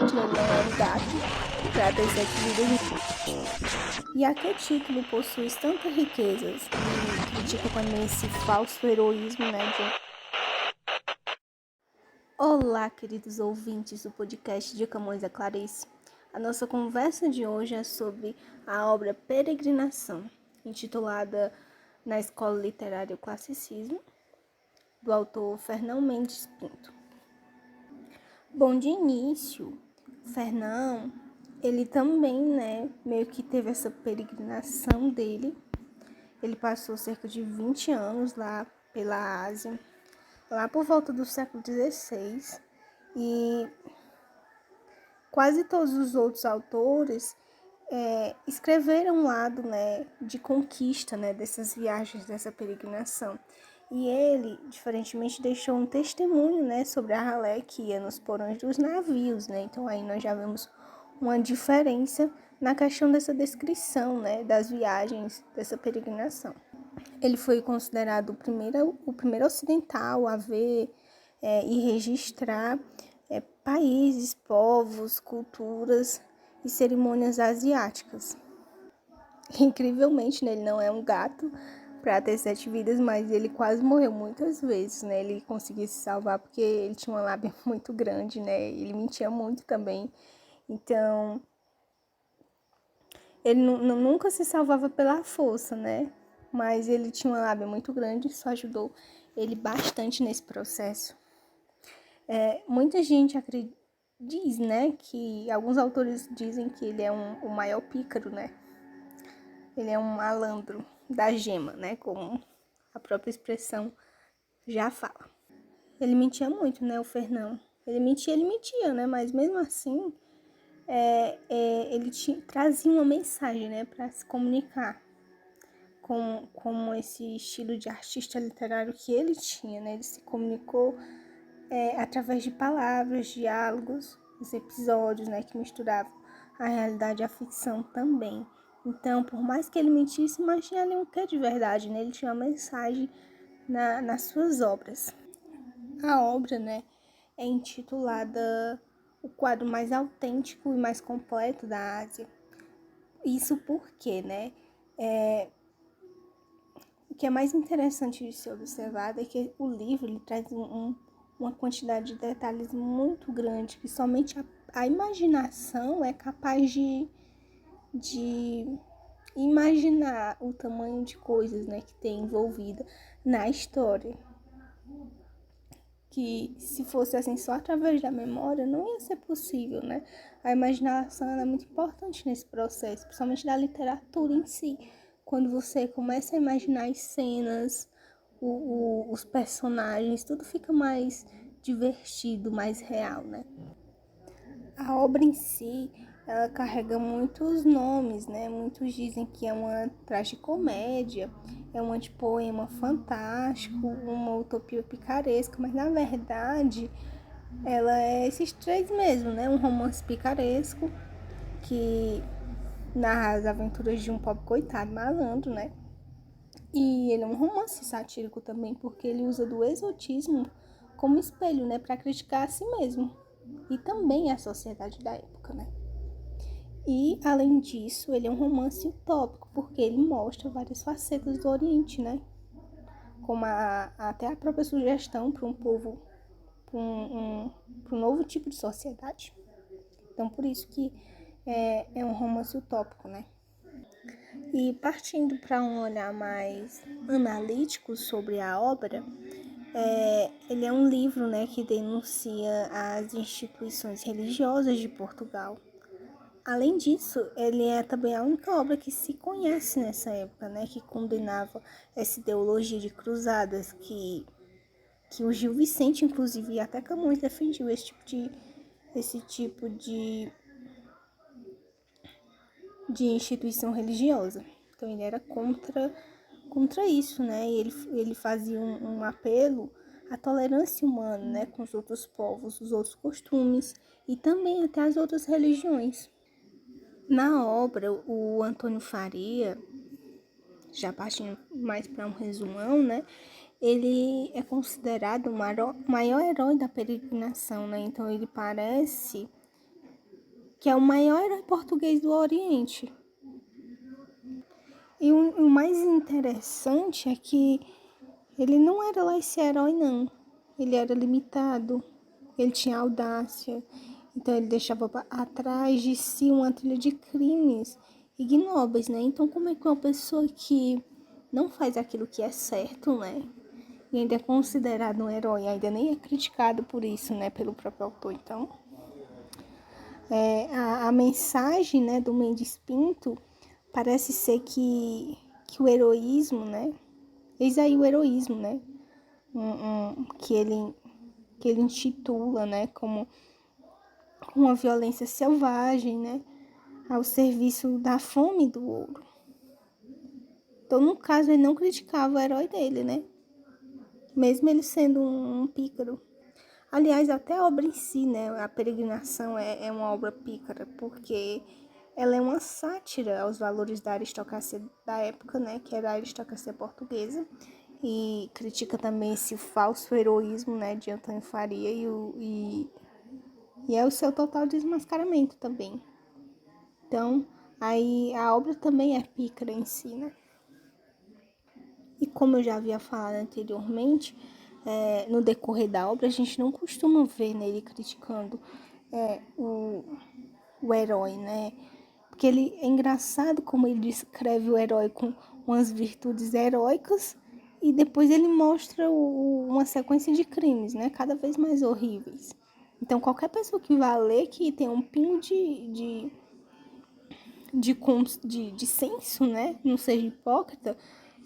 Infelizmente, ele não é um gato para ter 7 vidas. E a que título possui tantas riquezas? E critica também esse falso heroísmo, né? Olá, queridos ouvintes do podcast de Camões a Clarice. A nossa conversa de hoje é sobre a obra Peregrinação, intitulada Na Escola Literária o Classicismo, do autor Fernão Mendes Pinto. Bom, de início, Fernão, ele também, meio que teve essa peregrinação dele. Ele passou cerca de 20 anos lá pela Ásia, lá por volta do século XVI, e quase todos os outros autores escreveram um lado, de conquista, dessas viagens, dessa peregrinação. E ele, diferentemente, deixou um testemunho, sobre a ralé que ia nos porões dos navios, Então aí nós já vemos uma diferença na questão dessa descrição, das viagens dessa peregrinação. Ele foi considerado o primeiro ocidental a ver e registrar países, povos, culturas e cerimônias asiáticas. Incrivelmente, ele não é um gato para ter 7 vidas, mas ele quase morreu muitas vezes, Ele conseguiu se salvar porque ele tinha uma lábia muito grande, Ele mentia muito também. Então, ele nunca se salvava pela força, Mas ele tinha uma lábia muito grande, isso ajudou ele bastante nesse processo. Muita gente diz, que alguns autores dizem que ele é o maior pícaro, Ele é um malandro da gema, como a própria expressão já fala. Ele mentia muito, o Fernão. Ele mentia, Mas mesmo assim, ele trazia uma mensagem, para se comunicar com esse estilo de artista literário que ele tinha, Ele se comunicou através de palavras, diálogos, os episódios, que misturavam a realidade e a ficção também. Então, por mais que ele mentisse, mas tinha ali um quê de verdade, Ele tinha uma mensagem nas suas obras. A obra, é intitulada O Quadro Mais Autêntico e Mais Completo da Ásia. Isso porque, o que é mais interessante de ser observado é que o livro ele traz uma quantidade de detalhes muito grande que somente a imaginação é capaz de imaginar o tamanho de coisas, que tem envolvida na história. Que se fosse assim só através da memória, não ia ser possível, A imaginação é muito importante nesse processo, principalmente da literatura em si. Quando você começa a imaginar as cenas, os personagens, tudo fica mais divertido, mais real, A obra em si, ela carrega muitos nomes, Muitos dizem que é uma tragicomédia, é um antipoema fantástico, uma utopia picaresca, mas na verdade ela é esses três mesmo, Um romance picaresco que narra as aventuras de um pobre coitado malandro, E ele é um romance satírico também, porque ele usa do exotismo como espelho, para criticar a si mesmo e também a sociedade da época, E, além disso, ele é um romance utópico, porque ele mostra várias facetas do Oriente, Como até a própria sugestão para um povo, para um novo tipo de sociedade. Então, por isso que é um romance utópico, E partindo para um olhar mais analítico sobre a obra, ele é um livro, que denuncia as instituições religiosas de Portugal. Além disso, ele é também a única obra que se conhece nessa época, que condenava essa ideologia de cruzadas, que o Gil Vicente, inclusive, e até Camões defendiam esse tipo de instituição religiosa. Então, ele era contra isso, E ele fazia um apelo à tolerância humana, com os outros povos, os outros costumes e também até as outras religiões. Na obra, o Antônio Faria, já partindo mais para um resumão, ele é considerado o maior herói da peregrinação, Então ele parece que é o maior herói português do Oriente. E o mais interessante é que ele não era lá esse herói, não. Ele era limitado, ele tinha audácia, então ele deixava atrás de si uma trilha de crimes ignóbeis, né? Então como é que uma pessoa que não faz aquilo que é certo, né? E ainda é considerado um herói, ainda nem é criticado por isso, né? Pelo próprio autor, então... a mensagem, né, do Mendes Pinto parece ser que o heroísmo, né? Eis aí o heroísmo, né? Que ele intitula, né, como uma violência selvagem, né? Ao serviço da fome e do ouro. Então, no caso, ele não criticava o herói dele, né? Mesmo ele sendo um pícaro. Aliás, até a obra em si, né? A Peregrinação é uma obra pícara, porque ela é uma sátira aos valores da aristocracia da época, né? Que era a aristocracia portuguesa. E critica também esse falso heroísmo, né? De Antônio Faria e é o seu total desmascaramento também. Então, aí a obra também é pícara em si, né? E como eu já havia falado anteriormente, no decorrer da obra, a gente não costuma ver nele criticando o herói, né? Porque ele é engraçado como ele descreve o herói com umas virtudes heróicas e depois ele mostra uma sequência de crimes, né? Cada vez mais horríveis. Então, qualquer pessoa que vá ler que tem um pingo de senso, né? Não seja hipócrita,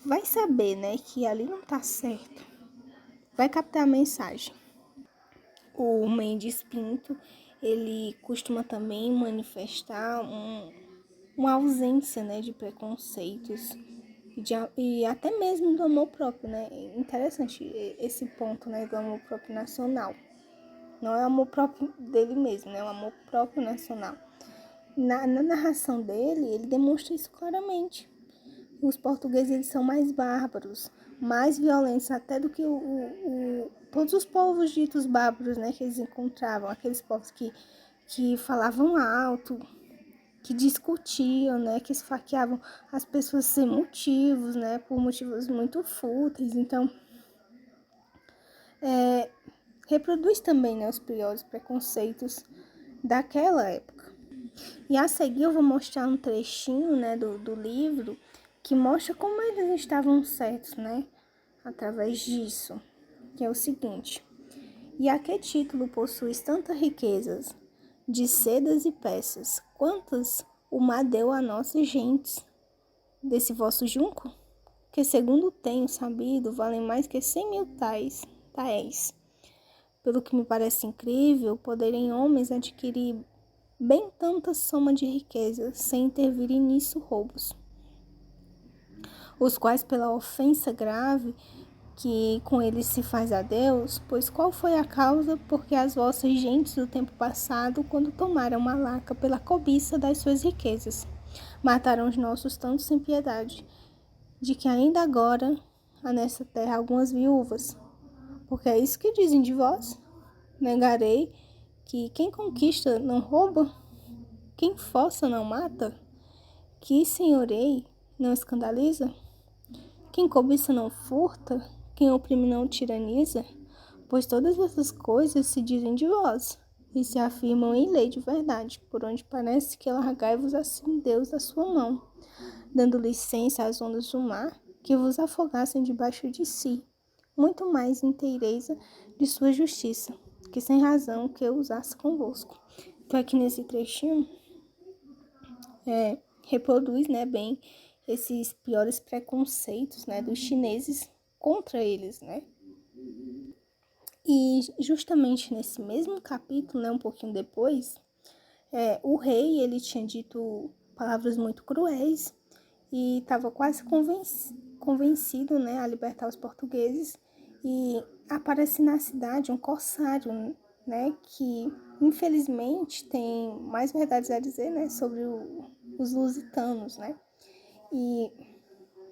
vai saber, né? Que ali não tá certo. Vai captar a mensagem. O Mendes Pinto, ele costuma também manifestar uma ausência, né, de preconceitos e até mesmo do amor próprio, né? Interessante esse ponto, né, do amor próprio nacional. Não é o amor próprio dele mesmo, né? É o amor próprio nacional. Na narração dele, ele demonstra isso claramente. Os portugueses, eles são mais bárbaros, mais violentos até do que todos os povos ditos bárbaros, né, que eles encontravam. Aqueles povos que falavam alto, que discutiam, né, que esfaqueavam as pessoas sem motivos, né, por motivos muito fúteis. Então, reproduz também, né, os piores preconceitos daquela época. E a seguir eu vou mostrar um trechinho, né, do livro que mostra como eles estavam certos, né, através disso, que é o seguinte: e a que título possuis tantas riquezas de sedas e peças, quantas o mar deu a nossas gentes desse vosso junco? Que segundo tenho sabido, valem mais que 100.000 tais. Pelo que me parece incrível, poderem homens adquirir bem tanta soma de riqueza, sem intervirem nisso roubos, os quais pela ofensa grave que com eles se faz a Deus, pois qual foi a causa porque as vossas gentes do tempo passado, quando tomaram Malaca pela cobiça das suas riquezas, mataram os nossos tanto sem piedade, de que ainda agora há nessa terra algumas viúvas, porque é isso que dizem de vós. Negarei que quem conquista não rouba, quem força não mata, que senhorei não escandaliza, quem cobiça não furta, quem oprime não tiraniza, pois todas essas coisas se dizem de vós, e se afirmam em lei de verdade, por onde parece que largai-vos assim Deus da sua mão, dando licença às ondas do mar, que vos afogassem debaixo de si, muito mais inteireza de sua justiça, que sem razão que eu usasse convosco. Então aqui nesse trechinho, reproduz, né, bem esses piores preconceitos, né, dos chineses contra eles, né. E justamente nesse mesmo capítulo, né, um pouquinho depois, o rei, ele tinha dito palavras muito cruéis e estava quase convencido, né, a libertar os portugueses, e aparece na cidade um corsário, né, que infelizmente tem mais verdades a dizer, né, sobre os lusitanos, né, e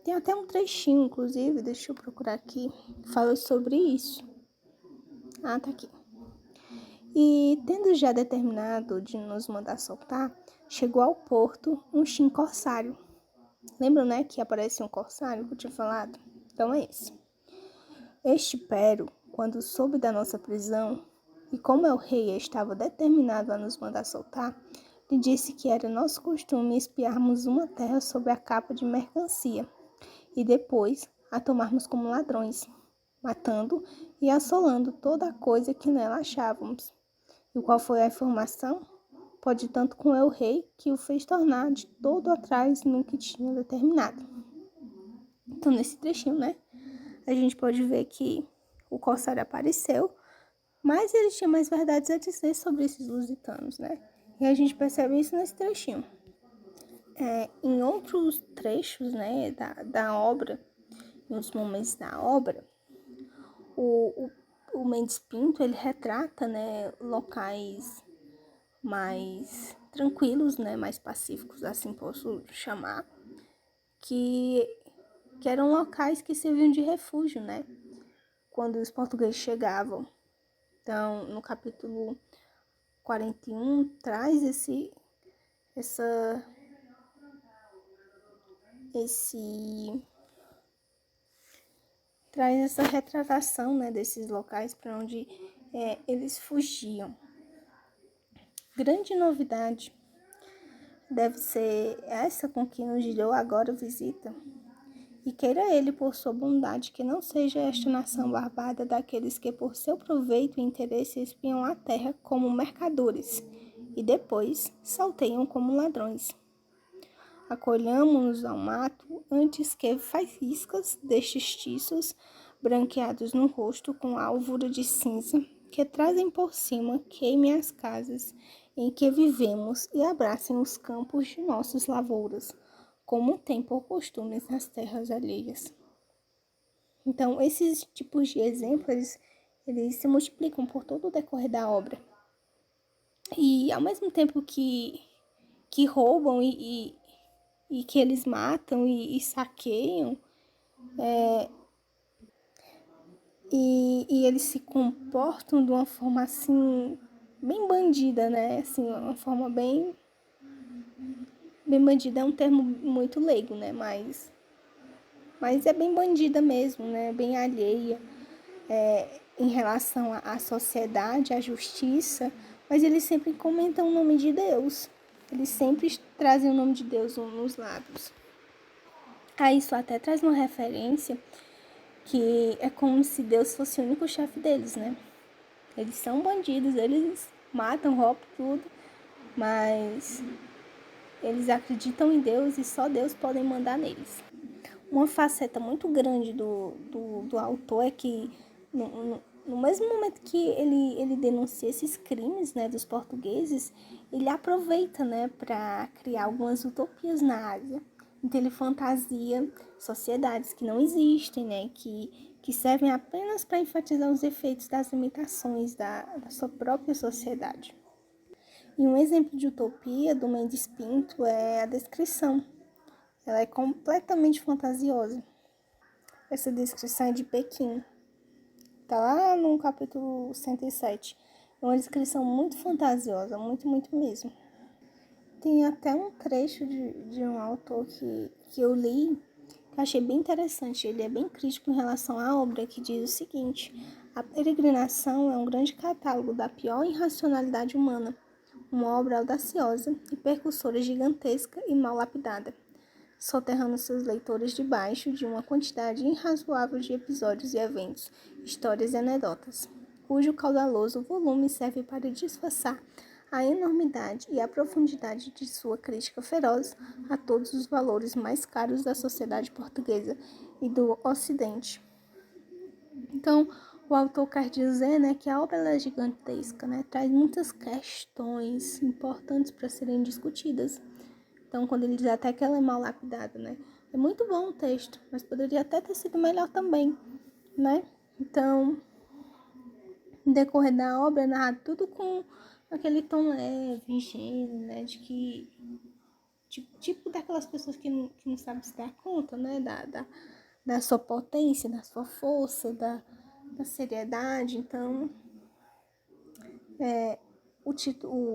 tem até um trechinho, inclusive, deixa eu procurar aqui, que fala sobre isso. Ah, tá aqui. E, tendo já determinado de nos mandar soltar, chegou ao porto um corsário. Lembram, né, que aparece um corsário que eu tinha falado? Então é esse. Este Pero, quando soube da nossa prisão, e como o rei estava determinado a nos mandar soltar, lhe disse que era nosso costume espiarmos uma terra sob a capa de mercancia, e depois a tomarmos como ladrões, matando e assolando toda a coisa que nela achávamos. E qual foi a informação? Pode tanto com o rei, que o fez tornar de todo atrás no que tinha determinado. Então, nesse trechinho, né, a gente pode ver que o corsário apareceu, mas ele tinha mais verdades a dizer sobre esses lusitanos, né? E a gente percebe isso nesse trechinho. Em outros trechos, né, da obra, em outros momentos da obra, o Mendes Pinto, ele retrata, né, locais mais tranquilos, né, mais pacíficos, assim posso chamar, que eram locais que serviam de refúgio, né, quando os portugueses chegavam. Então, no capítulo 41, traz essa retratação, né, desses locais para onde eles fugiam. Grande novidade deve ser essa com que nos deu agora visita. E queira ele, por sua bondade, que não seja esta nação barbada daqueles que por seu proveito e interesse espiam a terra como mercadores e depois salteiam como ladrões. Acolhamo-nos ao mato antes que faíscas destes tiços, branqueados no rosto com alvura de cinza, que trazem por cima, queime as casas em que vivemos e abracem os campos de nossas lavouras, como tem por costume nas terras alheias. Então, esses tipos de exemplos, eles se multiplicam por todo o decorrer da obra. E, ao mesmo tempo que roubam e que eles matam e saqueiam, e eles se comportam de uma forma, assim, bem bandida, né? Assim, uma forma bem bandida é um termo muito leigo, né? Mas é bem bandida mesmo, né? Bem alheia em relação à sociedade, à justiça, mas eles sempre comentam o nome de Deus. Eles sempre trazem o nome de Deus nos lábios. Isso até traz uma referência que é como se Deus fosse o único chefe deles, né? Eles são bandidos, eles matam, roubam tudo, mas eles acreditam em Deus e só Deus pode mandar neles. Uma faceta muito grande do autor é que no mesmo momento que ele denuncia esses crimes, né, dos portugueses, ele aproveita, né, para criar algumas utopias na Ásia. Então ele fantasia sociedades que não existem, né, que servem apenas para enfatizar os efeitos das limitações da sua própria sociedade. E um exemplo de utopia do Mendes Pinto é a descrição. Ela é completamente fantasiosa. Essa descrição é de Pequim. Tá lá no capítulo 107. É uma descrição muito fantasiosa, muito, muito mesmo. Tem até um trecho de um autor que eu li, que eu achei bem interessante. Ele é bem crítico em relação à obra, que diz o seguinte: a peregrinação é um grande catálogo da pior irracionalidade humana, uma obra audaciosa e percussora gigantesca e mal lapidada, soterrando seus leitores debaixo de uma quantidade irrazoável de episódios e eventos, histórias e anedotas, cujo caudaloso volume serve para disfarçar a enormidade e a profundidade de sua crítica feroz a todos os valores mais caros da sociedade portuguesa e do Ocidente. Então, o autor quer dizer, né, que a obra é gigantesca, né, traz muitas questões importantes para serem discutidas. Então, quando ele diz até que ela é mal lapidada, né, é muito bom o texto, mas poderia até ter sido melhor também, né? Então, no decorrer da obra, é narrado tudo com aquele tom leve, ingênuo, né, de que tipo daquelas pessoas que não sabem se dar conta, né, da sua potência, da sua força, da seriedade. Então, O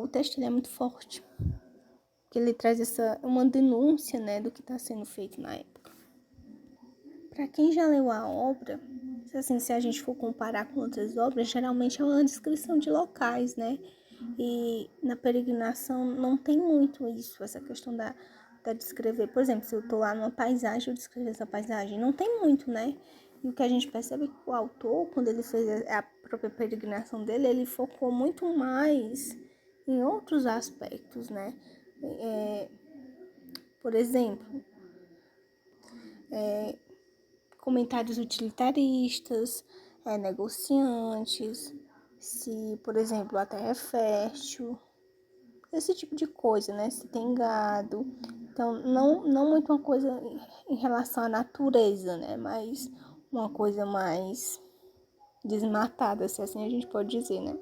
texto ele é muito forte, porque ele traz uma denúncia, né, do que está sendo feito na época. Para quem já leu a obra, assim, se a gente for comparar com outras obras, geralmente é uma descrição de locais, né? E na peregrinação não tem muito isso, essa questão da descrever. Por exemplo, se eu tô lá numa paisagem, eu descrever essa paisagem. Não tem muito, né? E o que a gente percebe é que o autor, quando ele fez a própria peregrinação dele, ele focou muito mais em outros aspectos, né? Por exemplo, comentários utilitaristas, negociantes, se, por exemplo, a terra é fértil, esse tipo de coisa, né? Se tem gado. Então, não muito uma coisa em relação à natureza, né? Mas uma coisa mais desmatada, se assim a gente pode dizer, né?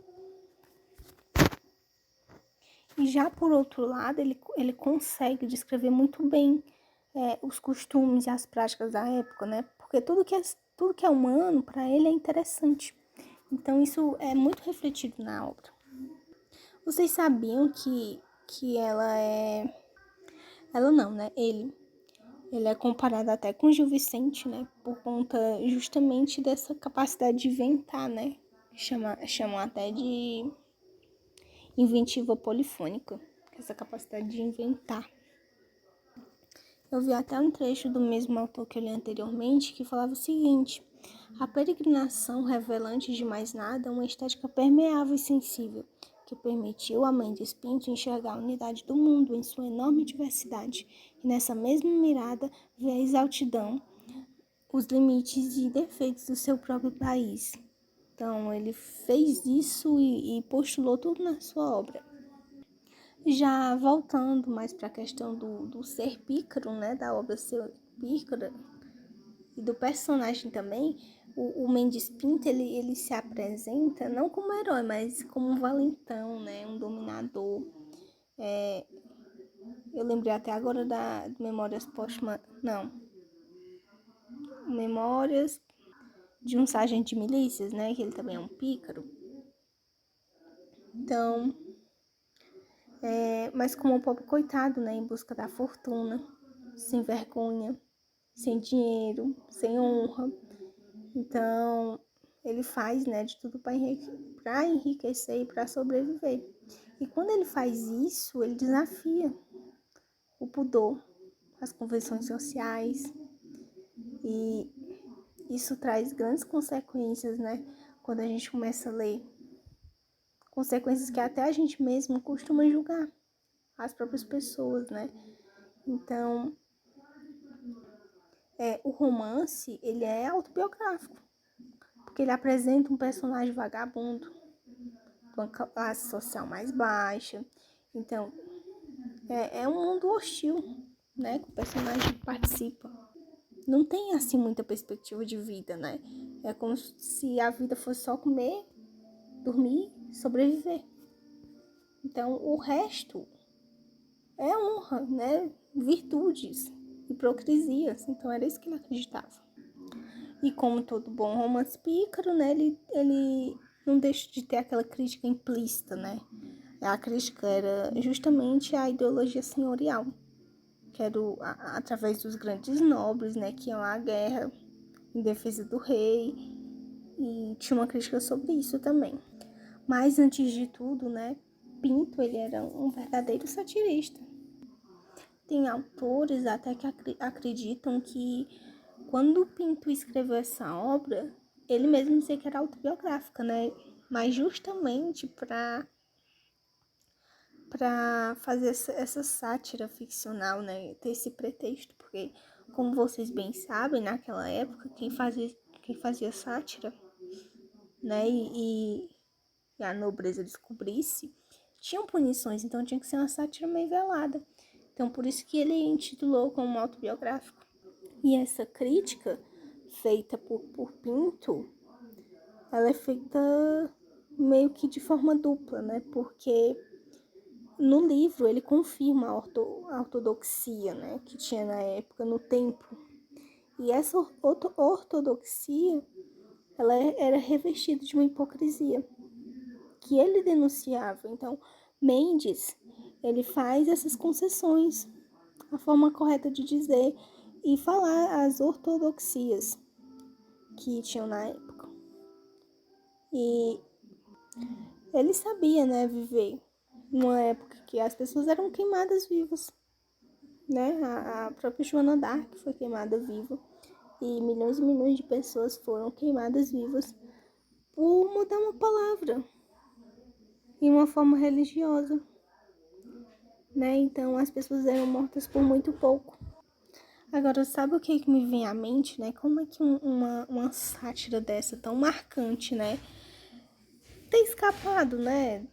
E já por outro lado, ele consegue descrever muito bem os costumes e as práticas da época, né? Porque tudo que é humano, para ele, é interessante. Então, isso é muito refletido na obra. Vocês sabiam que ela é... Ela não, né? Ele é comparado até com Gil Vicente, né? Por conta justamente dessa capacidade de inventar, né? Chamam até de inventiva polifônica, essa capacidade de inventar. Eu vi até um trecho do mesmo autor que eu li anteriormente que falava o seguinte: a peregrinação revela, antes de mais nada, uma estética permeável e sensível, que permitiu a Mendes Pinto enxergar a unidade do mundo em sua enorme diversidade, e nessa mesma mirada ver a exaltidão, os limites e defeitos do seu próprio país. Então, ele fez isso e postulou tudo na sua obra. Já voltando mais para a questão do ser pícaro, né, da obra ser pícara, e do personagem também, o Mendes Pinto, ele se apresenta não como herói, mas como um valentão, né, um dominador. Eu lembrei até agora da Memórias Póstumas, não, Memórias de um sargento de milícias, né, que ele também é um pícaro. Então, mas como o pobre coitado, né, em busca da fortuna, sem vergonha, sem dinheiro, sem honra. Então, ele faz, né, de tudo para enriquecer e para sobreviver. E quando ele faz isso, ele desafia o pudor, as convenções sociais, e isso traz grandes consequências, né, quando a gente começa a ler. Consequências que até a gente mesmo costuma julgar as próprias pessoas, né? Então, o romance, ele é autobiográfico, porque ele apresenta um personagem vagabundo, de uma classe social mais baixa. Então, é um mundo hostil, né, que o personagem participa. Não tem, assim, muita perspectiva de vida, né? É como se a vida fosse só comer, dormir, sobreviver. Então, o resto é honra, né? Virtudes, hipocrisias. Então, era isso que ele acreditava. E como todo bom romance pícaro, né? Ele não deixa de ter aquela crítica implícita, né? A crítica era justamente a ideologia senhorial, que era através dos grandes nobres, né? Que iam à guerra em defesa do rei. E tinha uma crítica sobre isso também. Mas, antes de tudo, né? Pinto, ele era um verdadeiro satirista. Tem autores até que acreditam que quando Pinto escreveu essa obra, ele mesmo dizia que era autobiográfica, né? Mas justamente para fazer essa sátira ficcional, né? Ter esse pretexto, porque, como vocês bem sabem, naquela época, quem fazia sátira, né? E a nobreza descobrisse, tinham punições, então tinha que ser uma sátira meio velada. Então, por isso que ele intitulou como autobiográfico. E essa crítica feita por Pinto, ela é feita meio que de forma dupla, né? Porque no livro ele confirma a ortodoxia, né, que tinha na época no templo. E essa ortodoxia, ela era revestida de uma hipocrisia, que que ele denunciava. Então, Mendes, ele faz essas concessões, a forma correta de dizer e falar as ortodoxias que tinham na época. E ele sabia, né, viver numa época que as pessoas eram queimadas vivas, né? A própria Joana d'Arc foi queimada viva e milhões de pessoas foram queimadas vivas por mudar uma palavra em uma forma religiosa, né? Então as pessoas eram mortas por muito pouco. Agora, sabe o que me vem à mente, né? Como é que uma sátira dessa tão marcante, né, ter escapado, né,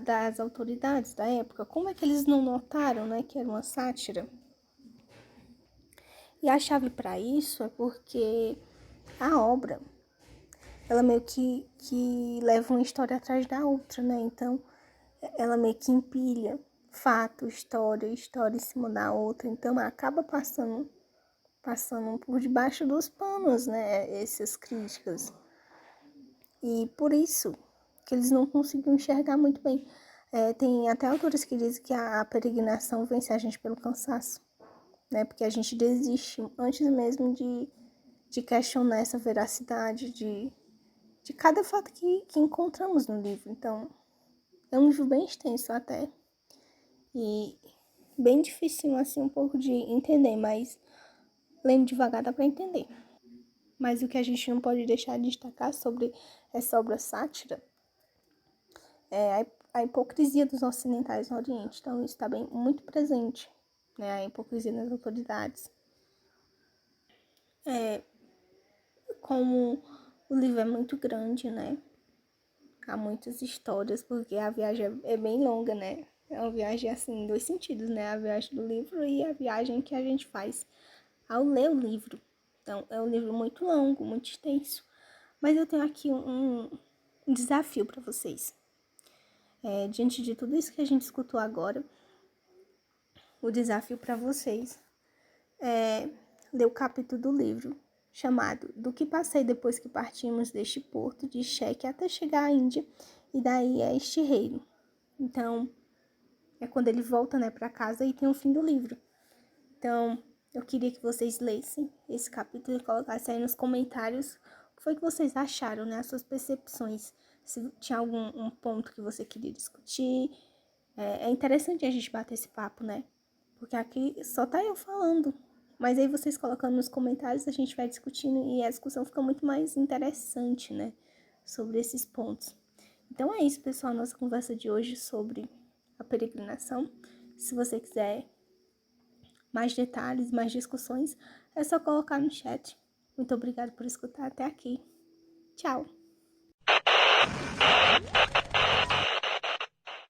das autoridades da época? Como é que eles não notaram, né, que era uma sátira? E a chave para isso é porque a obra, ela meio que leva uma história atrás da outra, né? Então, ela meio que empilha fato, história em cima da outra. Então, acaba passando por debaixo dos panos, né? Essas críticas. E por isso que eles não conseguiam enxergar muito bem. Tem até autores que dizem que a peregrinação vence a gente pelo cansaço, né? Porque a gente desiste antes mesmo de questionar essa veracidade de cada fato que encontramos no livro. Então, é um livro bem extenso até. E bem difícil, assim, um pouco de entender, mas lendo devagar dá para entender. Mas o que a gente não pode deixar de destacar sobre essa obra sátira é a hipocrisia dos ocidentais no Oriente. Então, isso está bem muito presente, né? A hipocrisia das autoridades. Como o livro é muito grande, né? Há muitas histórias, porque a viagem é bem longa, né? É uma viagem, assim, em dois sentidos, né? A viagem do livro e a viagem que a gente faz ao ler o livro. Então, é um livro muito longo, muito extenso. Mas eu tenho aqui um desafio para vocês. Diante de tudo isso que a gente escutou agora, o desafio para vocês é ler o capítulo do livro chamado Do que passei depois que partimos deste porto de Cheque até chegar à Índia, e daí é este reino. Então, é quando ele volta, né, para casa e tem o fim do livro. Então, eu queria que vocês lessem esse capítulo e colocassem aí nos comentários o que foi que vocês acharam, né, as suas percepções, se tinha algum ponto que você queria discutir. É interessante a gente bater esse papo, né, porque aqui só tá eu falando, mas aí vocês colocando nos comentários a gente vai discutindo e a discussão fica muito mais interessante, né, sobre esses pontos. Então é isso, pessoal, a nossa conversa de hoje sobre a peregrinação. Se você quiser mais detalhes, mais discussões, é só colocar no chat. Muito obrigada por escutar até aqui. Tchau!